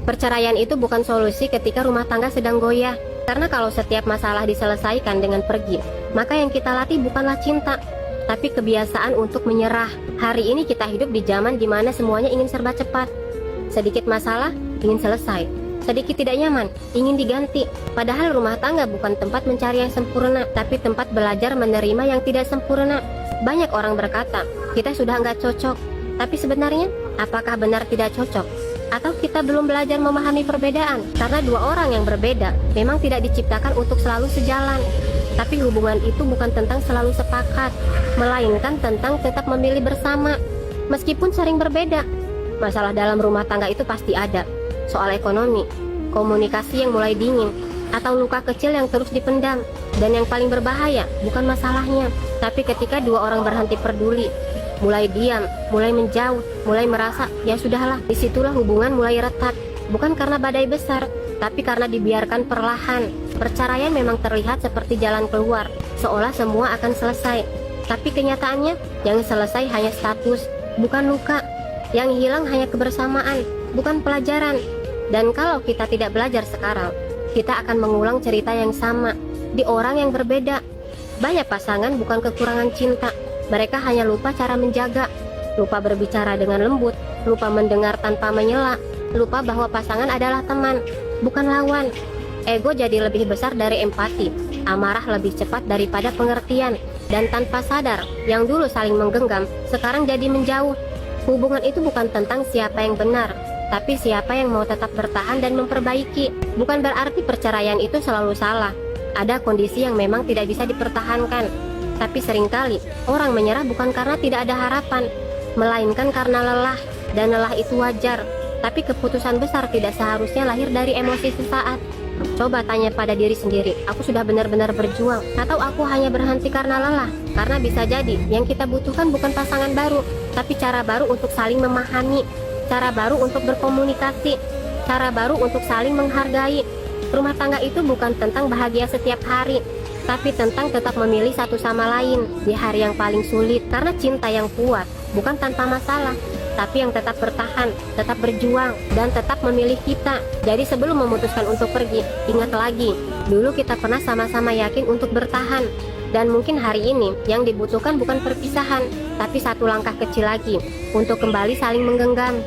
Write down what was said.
Perceraian itu bukan solusi ketika rumah tangga sedang goyah. Karena kalau setiap masalah diselesaikan dengan pergi, maka yang kita latih bukanlah cinta, tapi kebiasaan untuk menyerah. Hari ini kita hidup di zaman dimana semuanya ingin serba cepat. Sedikit masalah, ingin selesai. Sedikit tidak nyaman, ingin diganti. Padahal rumah tangga bukan tempat mencari yang sempurna, tapi tempat belajar menerima yang tidak sempurna. Banyak orang berkata, kita sudah nggak cocok. Tapi sebenarnya, apakah benar tidak cocok? Atau kita belum belajar memahami perbedaan? Karena dua orang yang berbeda memang tidak diciptakan untuk selalu sejalan. Tapi hubungan itu bukan tentang selalu sepakat, melainkan tentang tetap memilih bersama. Meskipun sering berbeda, masalah dalam rumah tangga itu pasti ada. Soal ekonomi, komunikasi yang mulai dingin, atau luka kecil yang terus dipendam. Dan yang paling berbahaya bukan masalahnya, tapi ketika dua orang berhenti peduli, mulai diam, mulai menjauh, mulai merasa ya sudahlah. Disitulah hubungan mulai retak, bukan karena badai besar, tapi karena dibiarkan perlahan. Perceraian memang terlihat seperti jalan keluar, seolah semua akan selesai. Tapi kenyataannya, yang selesai hanya status, bukan luka. Yang hilang hanya kebersamaan, bukan pelajaran. Dan kalau kita tidak belajar sekarang, kita akan mengulang cerita yang sama di orang yang berbeda. Banyak pasangan bukan kekurangan cinta, mereka hanya lupa cara menjaga, lupa berbicara dengan lembut, lupa mendengar tanpa menyela, lupa bahwa pasangan adalah teman, bukan lawan. Ego jadi lebih besar dari empati, amarah lebih cepat daripada pengertian, dan tanpa sadar, yang dulu saling menggenggam, sekarang jadi menjauh. Hubungan itu bukan tentang siapa yang benar, tapi siapa yang mau tetap bertahan dan memperbaiki. Bukan berarti perceraian itu selalu salah. Ada kondisi yang memang tidak bisa dipertahankan. Tapi seringkali orang menyerah bukan karena tidak ada harapan, melainkan karena lelah. Dan lelah itu wajar. Tapi keputusan besar tidak seharusnya lahir dari emosi sesaat. Coba tanya pada diri sendiri, aku sudah benar-benar berjuang, atau aku hanya berhenti karena lelah? Karena bisa jadi yang kita butuhkan bukan pasangan baru, tapi cara baru untuk saling memahami, cara baru untuk berkomunikasi, cara baru untuk saling menghargai. Rumah tangga itu bukan tentang bahagia setiap hari, tapi tentang tetap memilih satu sama lain di hari yang paling sulit. Karena cinta yang kuat bukan tanpa masalah, tapi yang tetap bertahan, tetap berjuang, dan tetap memilih kita. Jadi sebelum memutuskan untuk pergi, ingat lagi, dulu kita pernah sama-sama yakin untuk bertahan. Dan mungkin hari ini yang dibutuhkan bukan perpisahan, tapi satu langkah kecil lagi untuk kembali saling menggenggam.